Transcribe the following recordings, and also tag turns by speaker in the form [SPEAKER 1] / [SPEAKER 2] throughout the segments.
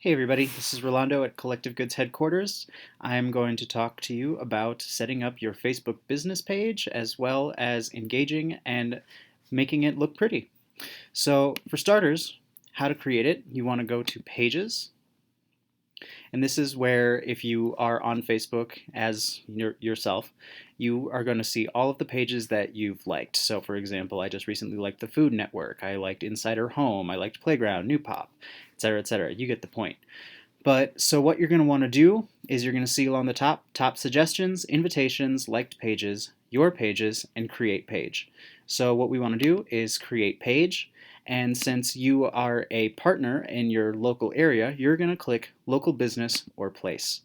[SPEAKER 1] Hey everybody, this is Rolando at Collective Goods Headquarters. I'm going to talk to you about setting up your Facebook business page as well as engaging and making it look pretty. So for starters, how to create it, you want to go to Pages. And this is where if you are on Facebook as yourself, you are going to see all of the pages that you've liked. So for example, I just recently liked the Food Network, I liked Insider Home, I liked Playground, New Pop, etc., etc. You get the point. But so what you're going to want to do is you're going to see along the top suggestions, invitations, liked pages, your pages, and create page. So what we want to do is create page. And since you are a partner in your local area, you're going to click local business or place.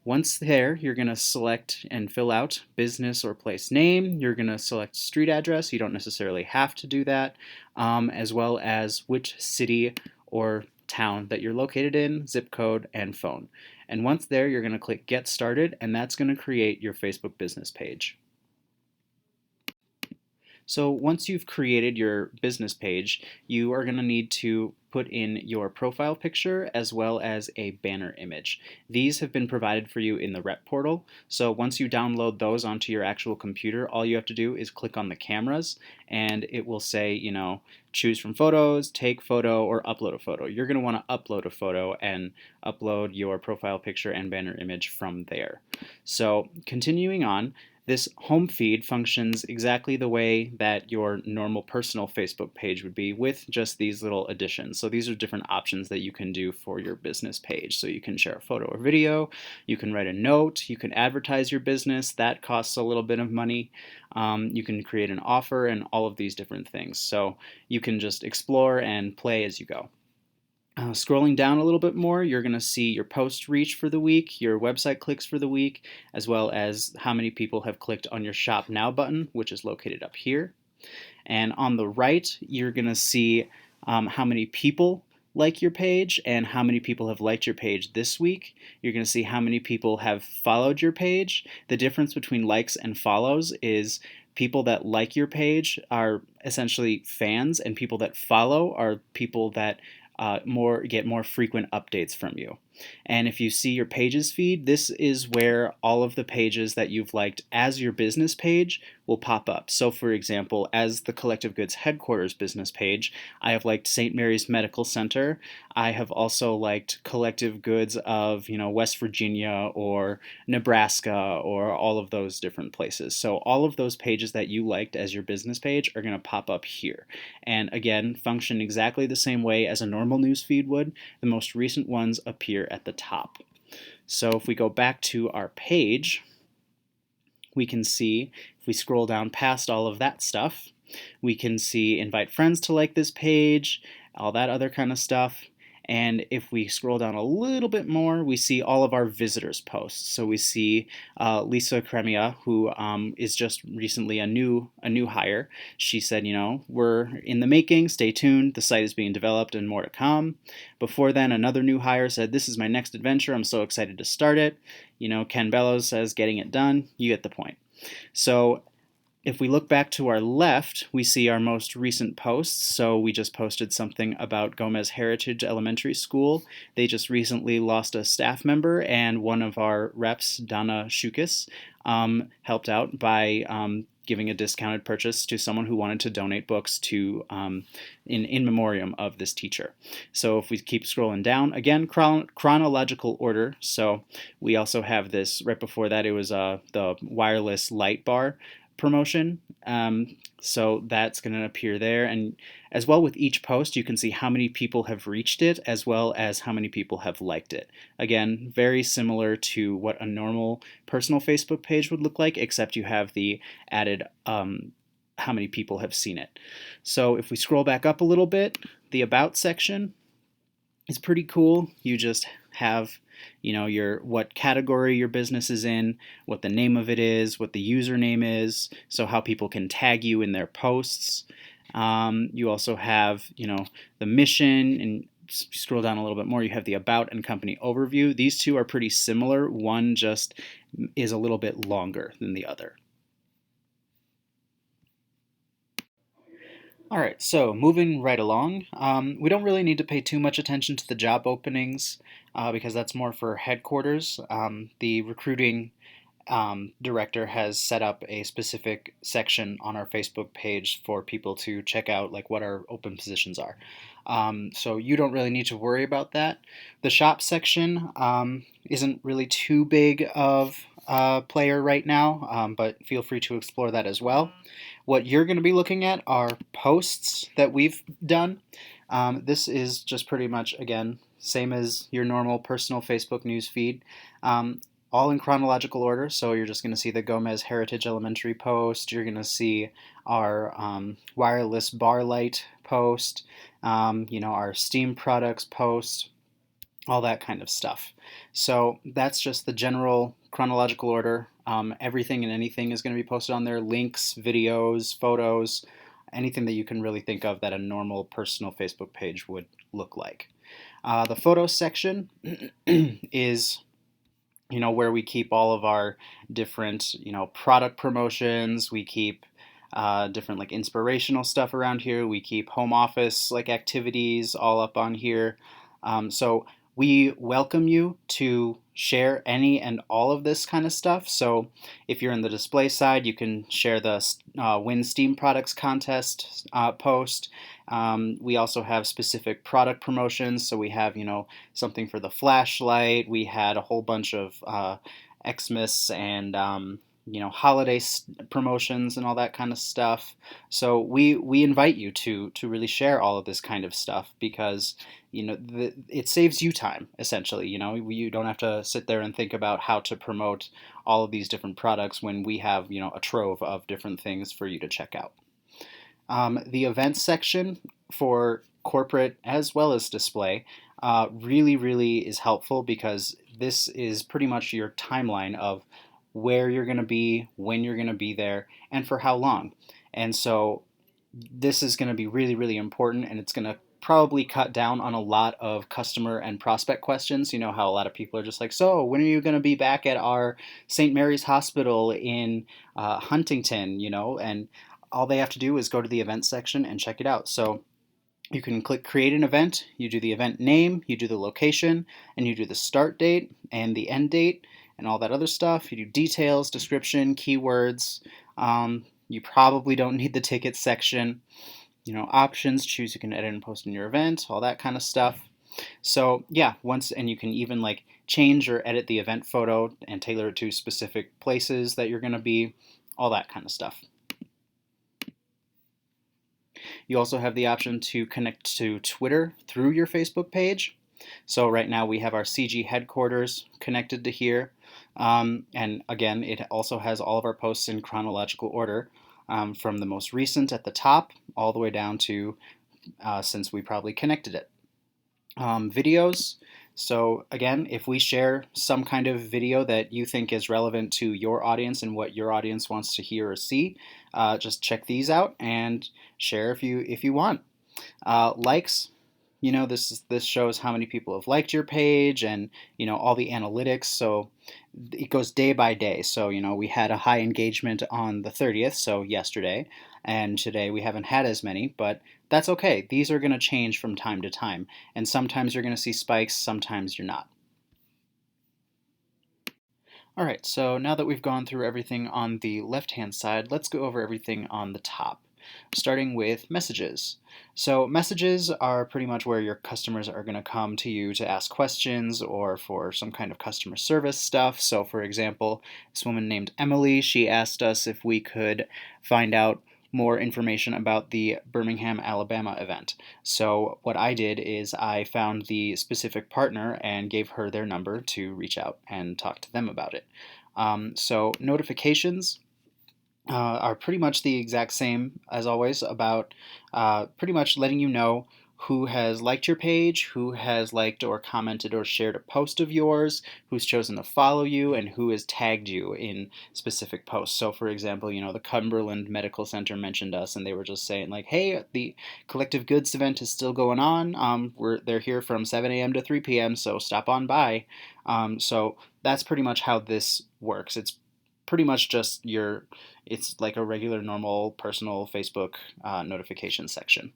[SPEAKER 1] Once there, you're going to select and fill out business or place name. You're going to select street address. You don't necessarily have to do that, as well as which city or town that you're located in, zip code, and phone. And once there, you're going to click Get Started, and that's going to create your Facebook business page. So once you've created your business page, you are going to need to put in your profile picture as well as a banner image. These have been provided for you in the rep portal. So once you download those onto your actual computer, all you have to do is click on the cameras and it will say, choose from photos, take photo, or upload a photo. You're going to want to upload a photo and upload your profile picture and banner image from there. So continuing on, this home feed functions exactly the way that your normal personal Facebook page would be, with just these little additions. So these are different options that you can do for your business page. So you can share a photo or video, you can write a note, you can advertise your business. That costs a little bit of money. You can create an offer and all of these different things. So you can just explore and play as you go. Scrolling down a little bit more, you're going to see your post reach for the week, your website clicks for the week, as well as how many people have clicked on your Shop Now button, which is located up here. And on the right, you're going to see how many people like your page and how many people have liked your page this week. You're going to see how many people have followed your page. The difference between likes and follows is people that like your page are essentially fans, and people that follow are people that get more frequent updates from you. And if you see your pages feed, this is where all of the pages that you've liked as your business page will pop up. So for example, as the Collective Goods Headquarters business page, I have liked St. Mary's Medical Center. I have also liked Collective Goods of West Virginia or Nebraska or all of those different places. So all of those pages that you liked as your business page are going to pop up here. And again, function exactly the same way as a normal news feed would. The most recent ones appear at the top. So if we go back to our page, we can see, if we scroll down past all of that stuff, we can see invite friends to like this page, all that other kind of stuff. And if we scroll down a little bit more, we see all of our visitors posts. So we see Lisa Cremia, who is just recently a new hire. She said, we're in the making, stay tuned, the site is being developed and more to come. Before then, another new hire said, this is my next adventure, I'm so excited to start it. Ken Bellows says, getting it done. You get the point. So if we look back to our left, we see our most recent posts. So we just posted something about Gomez Heritage Elementary School. They just recently lost a staff member, and one of our reps, Donna Shukis, helped out by giving a discounted purchase to someone who wanted to donate books to in memoriam of this teacher. So if we keep scrolling down, again, chronological order. So we also have this, right before that, it was the wireless light bar promotion. So that's going to appear there. And as well, with each post, you can see how many people have reached it as well as how many people have liked it. Again, very similar to what a normal personal Facebook page would look like, except you have the added how many people have seen it. So if we scroll back up a little bit, the About section is pretty cool. You just have what category your business is in, what the name of it is, what the username is, so how people can tag you in their posts. You also have, the mission, and scroll down a little bit more, you have the About and Company Overview. These two are pretty similar. One just is a little bit longer than the other. All right, so moving right along, we don't really need to pay too much attention to the job openings because that's more for headquarters. The recruiting director has set up a specific section on our Facebook page for people to check out like what our open positions are. So you don't really need to worry about that. The shop section isn't really too big of a player right now, but feel free to explore that as well. What you're going to be looking at are posts that we've done. This is just pretty much, again, same as your normal personal Facebook news feed. All in chronological order. So you're just going to see the Gomez Heritage Elementary post. You're going to see our wireless bar light post, our steam products post, all that kind of stuff. So that's just the general chronological order. Everything and anything is going to be posted on there: links, videos, photos, anything that you can really think of that a normal personal Facebook page would look like. The photos section is where we keep all of our different, product promotions. We keep different like inspirational stuff around here. We keep home office like activities all up on here. So we welcome you to share any and all of this kind of stuff. So if you're in the display side, you can share the Win Steam Products contest post. We also have specific product promotions. So we have, something for the flashlight. We had a whole bunch of Xmas and holiday promotions and all that kind of stuff. So we invite you to really share all of this kind of stuff because it saves you time essentially. You don't have to sit there and think about how to promote all of these different products when we have a trove of different things for you to check out. The events section for corporate as well as display really is helpful because this is pretty much your timeline of where you're going to be, when you're going to be there, and for how long. And so this is going to be really important, and it's going to probably cut down on a lot of customer and prospect questions. You know how a lot of people are just like, so when are you going to be back at our St. Mary's Hospital in Huntington, and all they have to do is go to the event section and check it out. So you can click create an event, you do the event name, you do the location, and you do the start date and the end date and all that other stuff. You do details, description, keywords. You probably don't need the ticket section. Options, choose you can edit and post in your event, all that kind of stuff. So yeah, and you can even like change or edit the event photo and tailor it to specific places that you're going to be, all that kind of stuff. You also have the option to connect to Twitter through your Facebook page. So right now we have our CG headquarters connected to here. And again, it also has all of our posts in chronological order from the most recent at the top all the way down to since we probably connected it. Videos. So again, if we share some kind of video that you think is relevant to your audience and what your audience wants to hear or see, just check these out and share if you want. Likes. This shows how many people have liked your page and all the analytics. So it goes day by day. So we had a high engagement on the 30th, so yesterday, and today we haven't had as many, but that's okay. These are going to change from time to time, and sometimes you're going to see spikes, sometimes you're not. All right, so now that we've gone through everything on the left-hand side, let's go over everything on the top, starting with messages. So messages are pretty much where your customers are going to come to you to ask questions or for some kind of customer service stuff. So for example, this woman named Emily, she asked us if we could find out more information about the Birmingham, Alabama event. So what I did is I found the specific partner and gave her their number to reach out and talk to them about it. So notifications are pretty much the exact same as always about pretty much letting you know who has liked your page, who has liked or commented or shared a post of yours, who's chosen to follow you, and who has tagged you in specific posts. So for example, the Cumberland Medical Center mentioned us and they were just saying like, hey, the Collective Goods event is still going on. They're here from 7 a.m. to 3 p.m., so stop on by. So that's pretty much how this works. It's pretty much just it's like a regular normal personal Facebook notification section.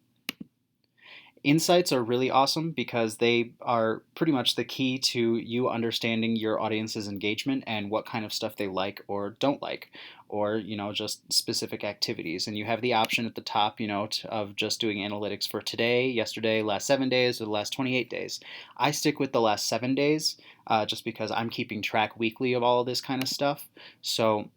[SPEAKER 1] Insights are really awesome because they are pretty much the key to you understanding your audience's engagement and what kind of stuff they like or don't like, or just specific activities. And you have the option at the top, of just doing analytics for today, yesterday, last 7 days, or the last 28 days. I stick with the last 7 days just because I'm keeping track weekly of all of this kind of stuff. So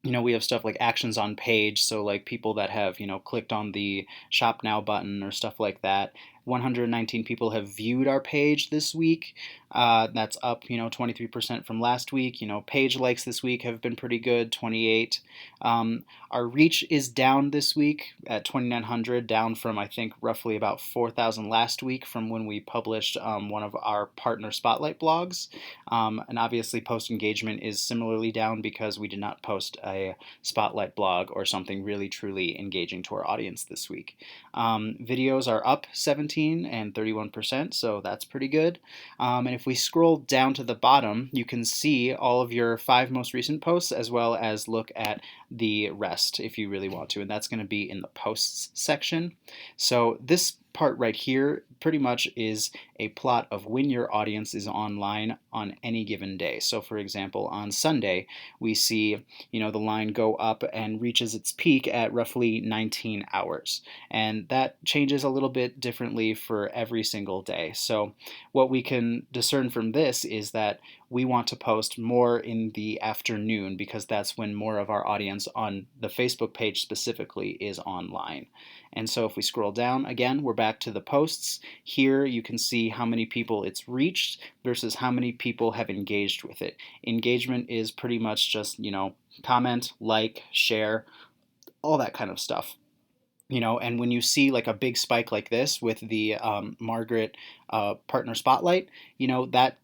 [SPEAKER 1] we have stuff like actions on page, so like people that have, clicked on the shop now button or stuff like that. 119 people have viewed our page this week. That's up, 23% from last week. Page likes this week have been pretty good, 28. Our reach is down this week at 2,900, down from I think roughly about 4,000 last week from when we published one of our partner spotlight blogs. And obviously post engagement is similarly down because we did not post a spotlight blog or something really truly engaging to our audience this week. Videos are up 17 and 31%, so that's pretty good. And if we scroll down to the bottom, you can see all of your 5 most recent posts as well as look at the rest if you really want to, and that's going to be in the posts section. So this part right here pretty much is a plot of when your audience is online on any given day. So for example, on Sunday, we see, the line go up and reaches its peak at roughly 19 hours. And that changes a little bit differently for every single day. So what we can discern from this is that we want to post more in the afternoon because that's when more of our audience on the Facebook page specifically is online. And so if we scroll down again, we're back to the posts. Here you can see how many people it's reached versus how many people have engaged with it. Engagement is pretty much just, comment, like, share, all that kind of stuff. And when you see like a big spike like this with the Margaret partner spotlight,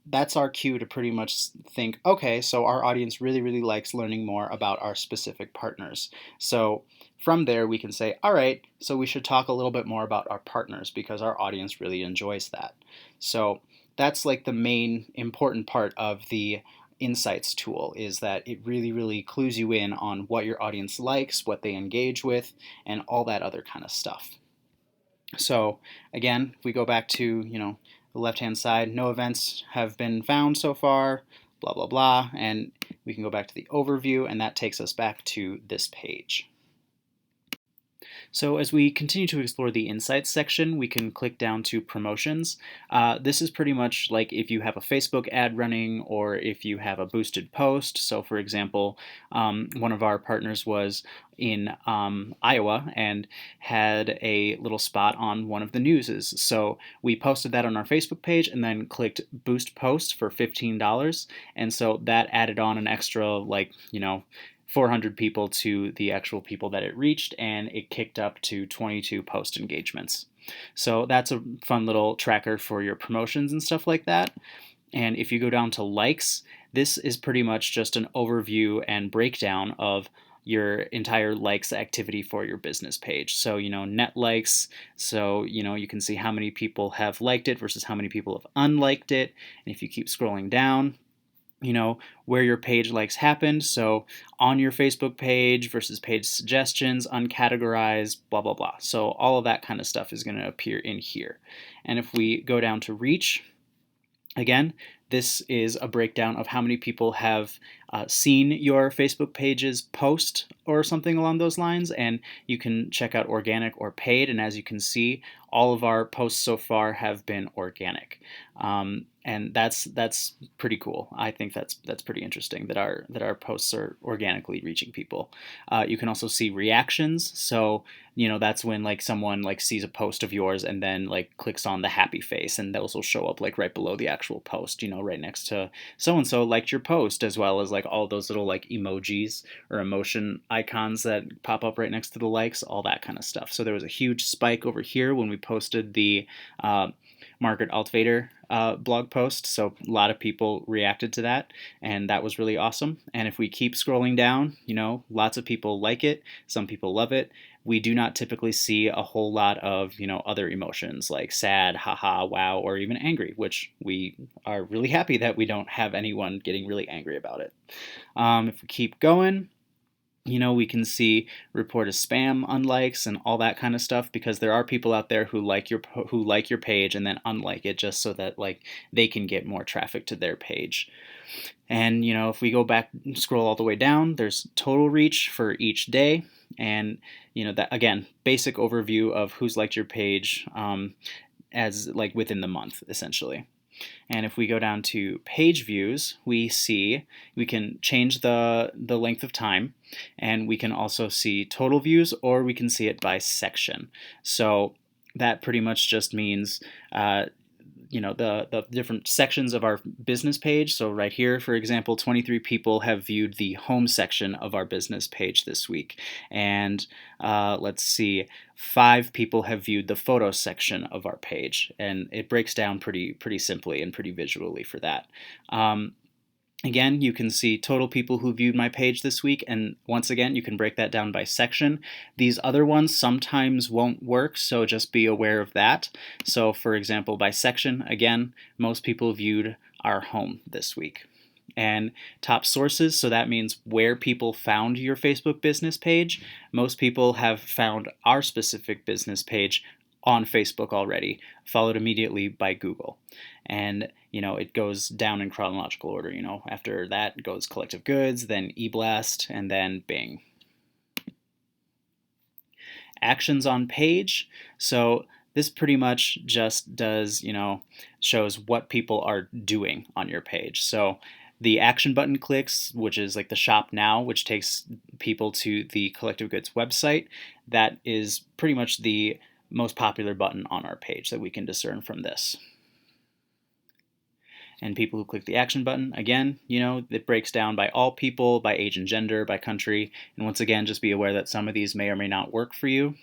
[SPEAKER 1] that's our cue to pretty much think, okay, so our audience really, really likes learning more about our specific partners. So from there, we can say, all right, so we should talk a little bit more about our partners because our audience really enjoys that. So that's like the main important part of the insights tool, is that it really, really clues you in on what your audience likes, what they engage with, and all that other kind of stuff. So again, if we go back to, the left-hand side, no events have been found so far, blah, blah, blah, and we can go back to the overview, and that takes us back to this page. So as we continue to explore the Insights section, we can click down to Promotions. This is pretty much like if you have a Facebook ad running or if you have a boosted post. So for example, one of our partners was in Iowa and had a little spot on one of the newses. So we posted that on our Facebook page and then clicked Boost Post for $15. And so that added on an extra 400 people to the actual people that it reached, and it kicked up to 22 post engagements. So that's a fun little tracker for your promotions and stuff like that. And if you go down to likes, this is pretty much just an overview and breakdown of your entire likes activity for your business page. So, net likes, so, you can see how many people have liked it versus how many people have unliked it. And if you keep scrolling down, where your page likes happened. So on your Facebook page versus page suggestions, uncategorized, blah, blah, blah. So all of that kind of stuff is going to appear in here. And if we go down to reach, again, this is a breakdown of how many people have seen your Facebook page's post or something along those lines, and you can check out organic or paid, and as you can see, all of our posts so far have been organic. And that's pretty cool. I think that's pretty interesting that our posts are organically reaching people. You can also see reactions. So that's when someone sees a post of yours and then clicks on the happy face, and those will show up right below the actual post. Right next to so and so liked your post, as well as all those little emojis or emotion icons that pop up right next to the likes, all that kind of stuff. So there was a huge spike over here when we posted the Margaret Altvader blog post, so a lot of people reacted to that, and that was really awesome. And if we keep scrolling down, lots of people like it, some people love it, we do not typically see a whole lot of, other emotions like sad, haha, wow, or even angry, which we are really happy that we don't have anyone getting really angry about it. If we keep going, we can see report as spam unlikes and all that kind of stuff, because there are people out there who like your page and then unlike it just so that like they can get more traffic to their page. And if we go back, scroll all the way down, there's total reach for each day, and that again, basic overview of who's liked your page as like within the month essentially. And if we go down to page views, we can change the length of time, and we can also see total views, or we can see it by section. So that pretty much just means the different sections of our business page. So right here, for example, 23 people have viewed the home section of our business page this week. And let's see, 5 people have viewed the photo section of our page. And it breaks down pretty simply and pretty visually for that. Again, you can see total people who viewed my page this week, and once again, you can break that down by section. These other ones sometimes won't work, so just be aware of that. So for example, by section, again, most people viewed our home this week. And top sources, so that means where people found your Facebook business page. Most people have found our specific business page on Facebook already, followed immediately by Google. And it goes down in chronological order. After that goes Collective Goods, then eBlast, and then Bing. Actions on page. So this pretty much just does, shows what people are doing on your page. So the action button clicks, which is like the shop now, which takes people to the Collective Goods website, that is pretty much the most popular button on our page that we can discern from this. And people who click the action button, again, it breaks down by all people, by age and gender, by country. And once again, just be aware that some of these may or may not work for you.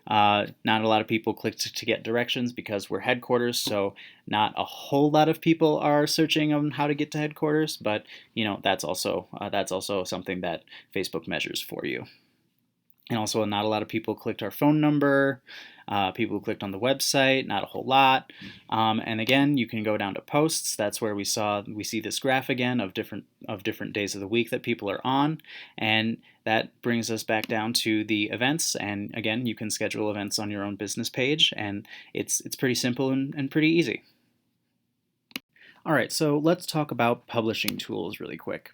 [SPEAKER 1] Not a lot of people click to get directions because we're headquarters, so not a whole lot of people are searching on how to get to headquarters, but that's also something that Facebook measures for you. And also, not a lot of people clicked our phone number. People who clicked on the website, not a whole lot. And again, you can go down to posts. That's where we see this graph again of different days of the week that people are on, and that brings us back down to the events. And again, you can schedule events on your own business page, and it's pretty simple and pretty easy. All right, so let's talk about publishing tools really quick.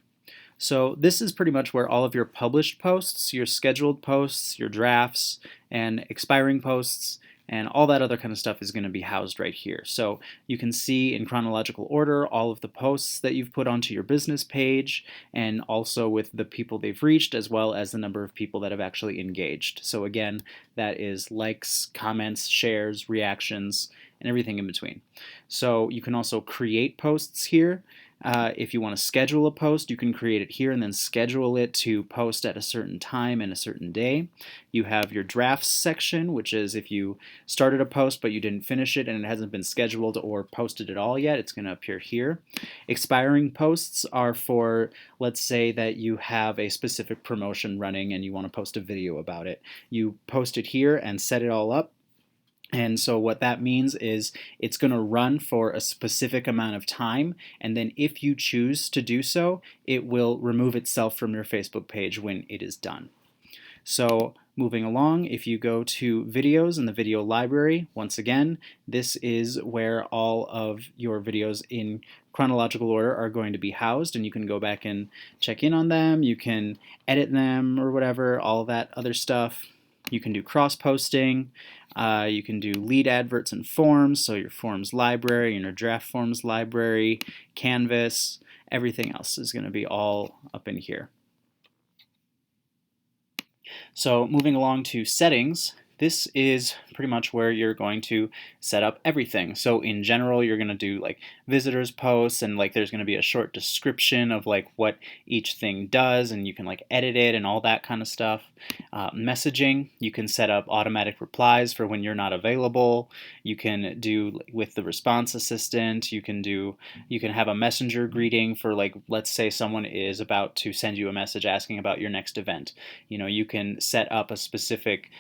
[SPEAKER 1] So this is pretty much where all of your published posts, your scheduled posts, your drafts, and expiring posts, and all that other kind of stuff is going to be housed right here. So you can see in chronological order all of the posts that you've put onto your business page, and also with the people they've reached, as well as the number of people that have actually engaged. So again, that is likes, comments, shares, reactions, and everything in between. So you can also create posts here. If you want to schedule a post, you can create it here and then schedule it to post at a certain time and a certain day. You have your drafts section, which is if you started a post but you didn't finish it and it hasn't been scheduled or posted at all yet, it's going to appear here. Expiring posts are for, let's say that you have a specific promotion running and you want to post a video about it. You post it here and set it all up. And so what that means is it's going to run for a specific amount of time, and then if you choose to do so, it will remove itself from your Facebook page when it is done. So moving along, if you go to videos in the video library, once again, this is where all of your videos in chronological order are going to be housed, and you can go back and check in on them, you can edit them or whatever, all of that other stuff. You can do cross-posting. You can do lead adverts and forms, so your forms library and your draft forms library, Canvas, everything else is going to be all up in here. So moving along to settings, this is pretty much where you're going to set up everything. So in general, you're going to do like visitors posts, and like there's going to be a short description of like what each thing does, and you can like edit it and all that kind of stuff. Messaging, you can set up automatic replies for when you're not available. You can do with the response assistant, you can have a messenger greeting for, like, let's say someone is about to send you a message asking about your next event. You can set up a specific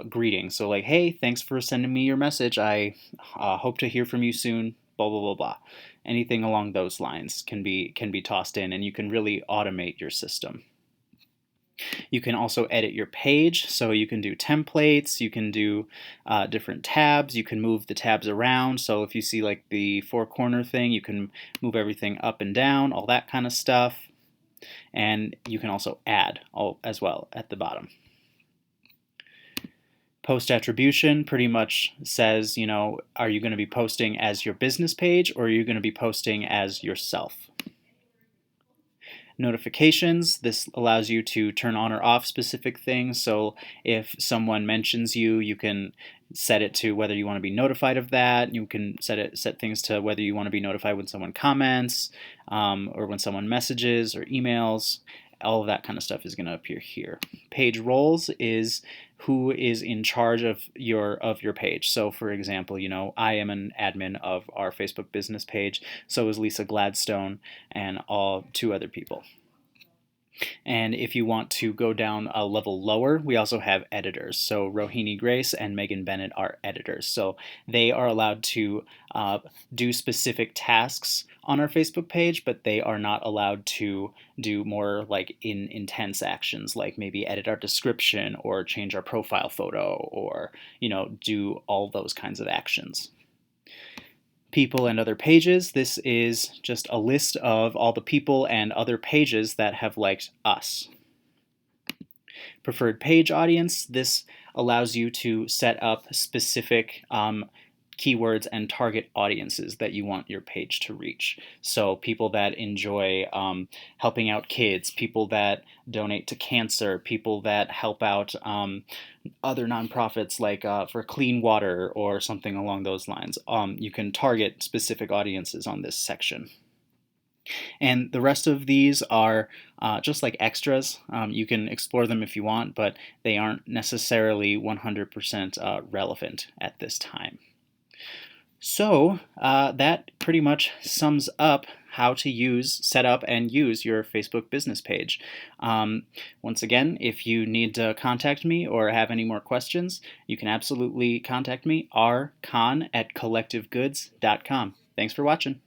[SPEAKER 1] greeting. So like, hey, thanks for sending me your message. I hope to hear from you soon. Blah blah blah blah. Anything along those lines can be tossed in, and you can really automate your system. You can also edit your page, so you can do templates, you can do different tabs, you can move the tabs around. So if you see like the four corner thing, you can move everything up and down, all that kind of stuff. And you can also add as well at the bottom. Post attribution pretty much says, are you going to be posting as your business page, or are you going to be posting as yourself? Notifications, this allows you to turn on or off specific things. So if someone mentions you, you can set it to whether you want to be notified of that. You can set things to whether you want to be notified when someone comments, or when someone messages or emails. All of that kind of stuff is going to appear here. Page roles is who is in charge of your page. So for example, I am an admin of our Facebook business page, so is Lisa Gladstone and two other people. And if you want to go down a level lower, we also have editors. So Rohini Grace and Megan Bennett are editors. So they are allowed to do specific tasks on our Facebook page, but they are not allowed to do more like intense actions, like maybe edit our description or change our profile photo, or do all those kinds of actions. People and other pages, this is just a list of all the people and other pages that have liked us. Preferred page audience, this allows you to set up specific keywords and target audiences that you want your page to reach. So people that enjoy helping out kids, people that donate to cancer, people that help out other nonprofits like for clean water or something along those lines. You can target specific audiences on this section. And the rest of these are just like extras. You can explore them if you want, but they aren't necessarily 100% relevant at this time. So that pretty much sums up how to set up and use your Facebook business page. Once again, if you need to contact me or have any more questions, you can absolutely contact me, rkhan@collectivegoods.com. Thanks for watching.